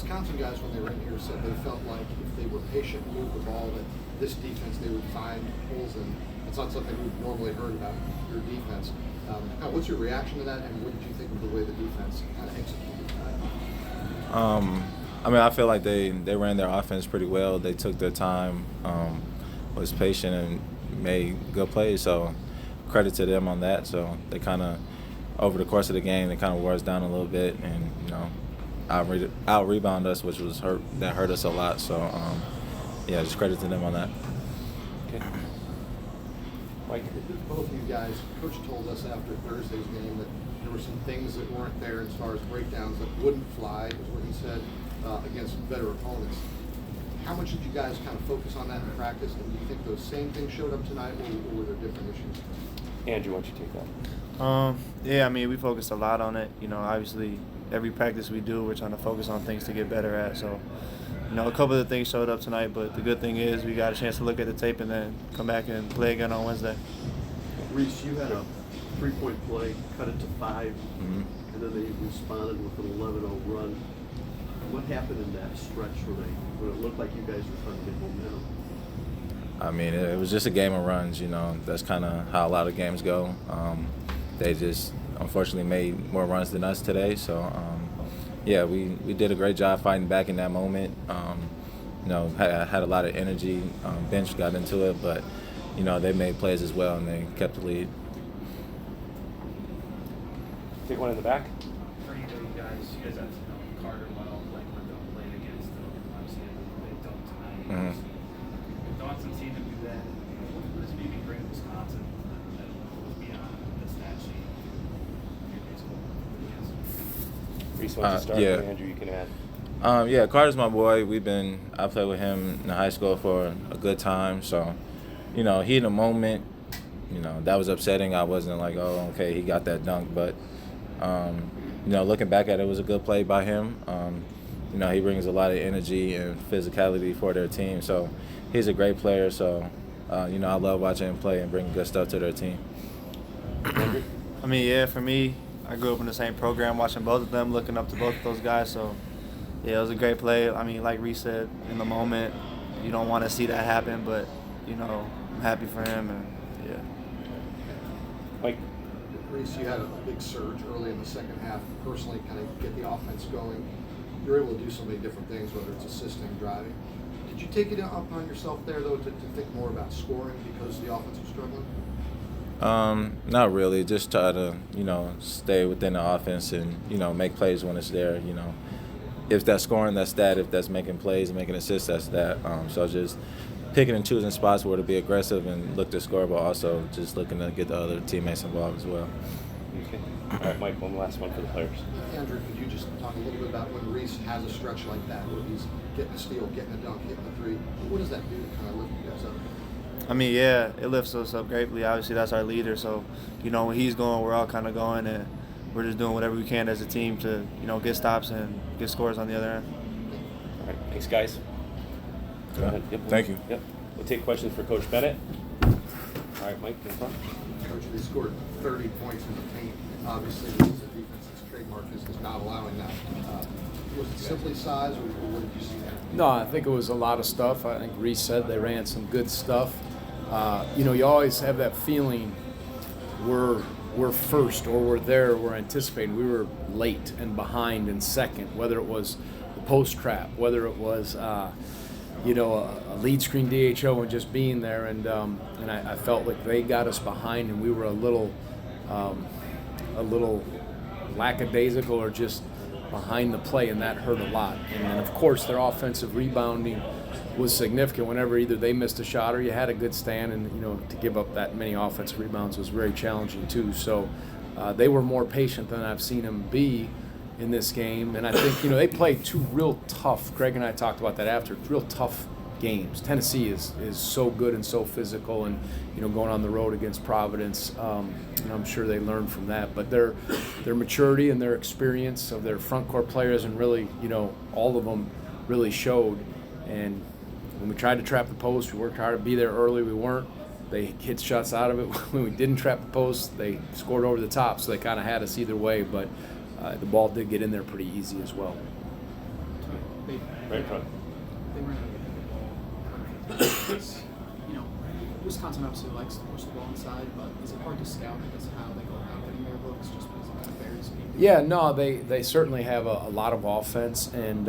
Wisconsin guys, when they were in here, said they felt like if they were patient and moved the ball, that this defense they would find holes in. It's not something we've normally heard about your defense. What's your reaction to that, and what did you think of the way the defense kind of executed that? I mean, I feel like they ran their offense pretty well. They took their time, was patient, and made good plays. So credit to them on that. So they kind of, over the course of the game, they kind of wore us down a little bit, and out rebound us, which was hurt us a lot. So yeah, just credit to them on that. Okay. Mike? Both of you guys, Coach told us after Thursday's game that there were some things that weren't there as far as breakdowns that wouldn't fly, is what he said, against better opponents. How much did you guys kind of focus on that in practice, and do you think those same things showed up tonight, or were there different issues? Andrew, why don't you take that? Yeah, I mean, we focused a lot on it. Obviously, every practice we do, we're trying to focus on things to get better at. So, a couple of the things showed up tonight, but the good thing is we got a chance to look at the tape and then come back and play again on Wednesday. Reece, you had a 3-point play, cut it to 5, and then they responded with an 11-0 run. What happened in that stretch when it looked like you guys were trying to get momentum? I mean, it was just a game of runs, That's kind of how a lot of games go. They just unfortunately made more runs than us today. So, yeah, we did a great job fighting back in that moment. Had a lot of energy. Bench got into it, but, they made plays as well, and they kept the lead. Take one in the back. For either of you guys have to know Carter well, like we're going to play against them. Obviously, they don't tonight. Dawson seemed to do that. What does Beekman bring to Wisconsin that goes beyond the stat sheet? Reece, why don't you start? Yeah. Andrew, you can add. Yeah, Carter's my boy. I played with him in high school for a good time. So, he in the moment, that was upsetting. I wasn't like, oh, okay, he got that dunk. But, looking back at it, it was a good play by him. He brings a lot of energy and physicality for their team. So he's a great player. So, I love watching him play and bring good stuff to their team. I mean, yeah, for me, I grew up in the same program, watching both of them, looking up to both of those guys. So, yeah, it was a great play. I mean, like Reece said, in the moment, you don't want to see that happen, but, I'm happy for him, and, yeah. Mike? Reece, you had a big surge early in the second half, personally kind of get the offense going. You're able to do so many different things, whether it's assisting, driving. Did you take it upon yourself there, though, to think more about scoring because the offense was struggling? Not really. Just try to, stay within the offense and, make plays when it's there, If that's scoring, that's that. If that's making plays and making assists, that's that. So just picking and choosing spots where to be aggressive and look to score, but also just looking to get the other teammates involved as well. Okay. All right, Mike, one last one for the players. Andrew, could you just talk a little bit about when Reece has a stretch like that, where he's getting a steal, getting a dunk, hitting a three? What does that do to kind of lift you guys up? I mean, yeah, it lifts us up greatly. Obviously, that's our leader. So, when he's going, we're all kind of going, and we're just doing whatever we can as a team to, get stops and get scores on the other end. All right, thanks, guys. Go ahead. Yep. Thank you. Yep. We'll take questions for Coach Bennett. All right, Mike, in front. Coach, they scored 30 points in the paint. Obviously, this is a defense that's trademark is not allowing that. Was it simply size, or what did you see there? No, I think it was a lot of stuff. I think Reece said they ran some good stuff. You always have that feeling we're first, or we're there, we're anticipating. We were late and behind in second, whether it was the post trap, whether it was a lead screen DHO and just being there, and I felt like they got us behind, and we were a little lackadaisical or just behind the play, and that hurt a lot. And then, of course, their offensive rebounding was significant. Whenever either they missed a shot or you had a good stand, and to give up that many offensive rebounds was very challenging too. So they were more patient than I've seen them be in this game, and I think they played two real tough. Craig and I talked about that after. Real tough games. Tennessee is so good and so physical, and going on the road against Providence, I'm sure they learned from that. But their maturity and their experience of their front court players, and really all of them really showed. And when we tried to trap the post, we worked hard to be there early. We weren't. They hit shots out of it. When we didn't trap the post, they scored over the top. So they kind of had us either way. But the ball did get in there pretty easy as well. Right in front. They ran out of the ball. You know, Wisconsin obviously likes to push the ball inside, but is it hard to scout, I guess, how they go about getting their looks just because it kind of varies people? Yeah, no, they certainly have a lot of offense, and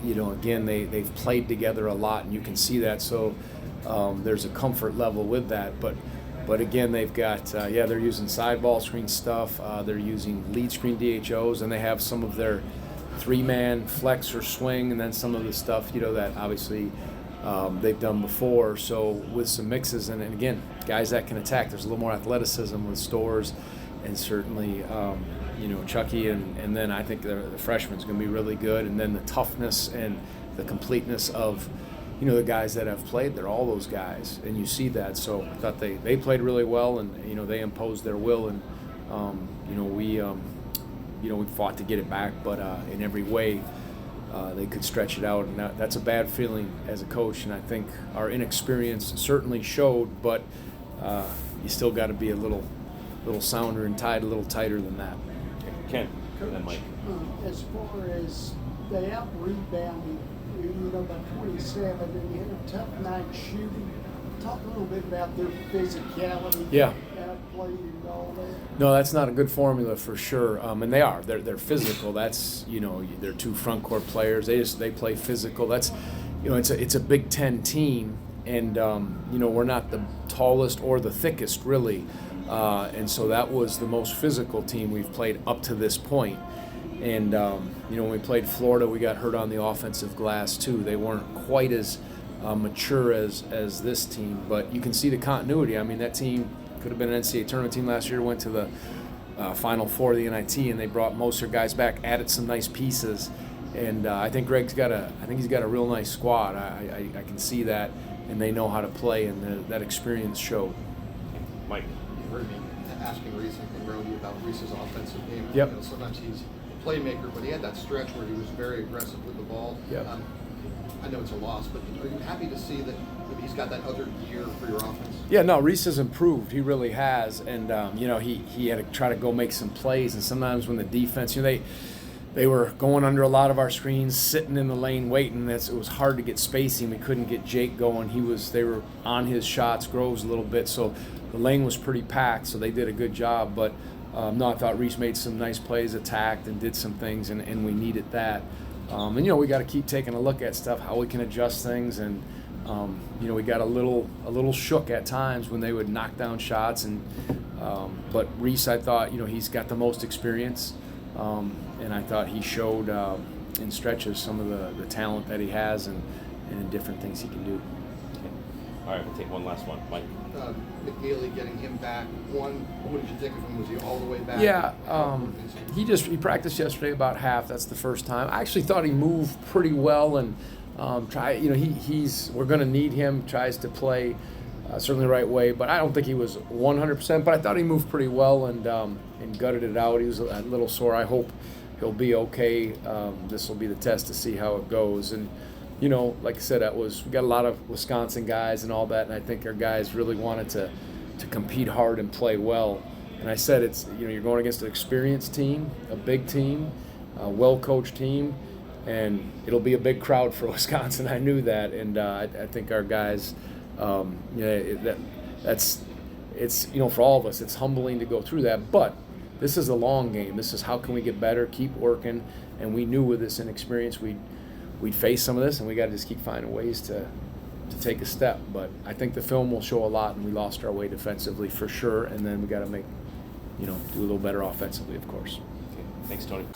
you know, again, they've played together a lot, and you can see that. So there's a comfort level with that, but again, they've got they're using side ball screen stuff. They're using lead screen DHOs, and they have some of their 3-man flex or swing, and then some of the stuff, you know, that obviously they've done before. So with some mixes, and again, guys that can attack. There's a little more athleticism with Stores, and certainly you know, Chucky, and then I think the freshman's going to be really good, and then the toughness and the completeness of, you know, the guys that have played. They're all those guys, and you see that. So I thought they played really well, and you know, they imposed their will, and you know, we fought to get it back, but in every way they could stretch it out, and that's a bad feeling as a coach. And I think our inexperience certainly showed, but you still got to be a little sounder and tied a little tighter than that. Ken, and then Mike. As far as they out-rebounded, you know, by 27, and you had a tough night shooting. Talk a little bit about their physicality. Yeah. Outplayed and all that. No, that's not a good formula for sure. And they are. They're physical. That's, you know, they're 2 front court players. They play physical. That's, you know, it's a Big Ten team, and you know, we're not the tallest or the thickest really. And so that was the most physical team we've played up to this point. And, you know, when we played Florida, we got hurt on the offensive glass too. They weren't quite as mature as this team, but you can see the continuity. I mean, that team could have been an NCAA tournament team last year, went to the Final Four of the NIT, and they brought most of their guys back, added some nice pieces. And I think he's got a real nice squad. I can see that, and they know how to play, and that experience showed. Mike. You heard me asking Reece and Rohde about Reece's offensive game. Yep. You know, sometimes he's a playmaker, but he had that stretch where he was very aggressive with the ball. Yep. I know it's a loss, but are you happy to see that maybe he's got that other gear for your offense? Yeah, no, Reece has improved. He really has, and you know, he had to try to go make some plays, and sometimes when the defense, you know, they were going under a lot of our screens, sitting in the lane waiting. It was hard to get spacing. We couldn't get Jake going. They were on his shots, Groves a little bit, so the lane was pretty packed, so they did a good job. But no, I thought Reece made some nice plays, attacked, and did some things, and we needed that. And you know, we got to keep taking a look at stuff, how we can adjust things, and you know, we got a little shook at times when they would knock down shots, and but Reece, I thought, you know, he's got the most experience, and I thought he showed in stretches some of the talent that he has, and different things he can do. Okay. All right, we'll take one last one, Mike. McNeely getting him back. One, what did you think of him? Was he all the way back? Yeah, he practiced yesterday about half. That's the first time. I actually thought he moved pretty well, and you know, we're going to need him. Tries to play certainly the right way, but I don't think he was 100%. But I thought he moved pretty well and gutted it out. He was a little sore. I hope he'll be okay. This will be the test to see how it goes. And you know, like I said, we got a lot of Wisconsin guys and all that, and I think our guys really wanted to compete hard and play well. And I said, it's, you know, you're going against an experienced team, a big team, a well-coached team, and it'll be a big crowd for Wisconsin. I knew that, and I think our guys, you know, it's you know, for all of us, it's humbling to go through that, but this is a long game. This is how can we get better, keep working, and we knew with this inexperience we'd face some of this, and we got to just keep finding ways to take a step. But I think the film will show a lot, and we lost our way defensively for sure, and then we got to do a little better offensively, of course. Okay. Thanks, Tony.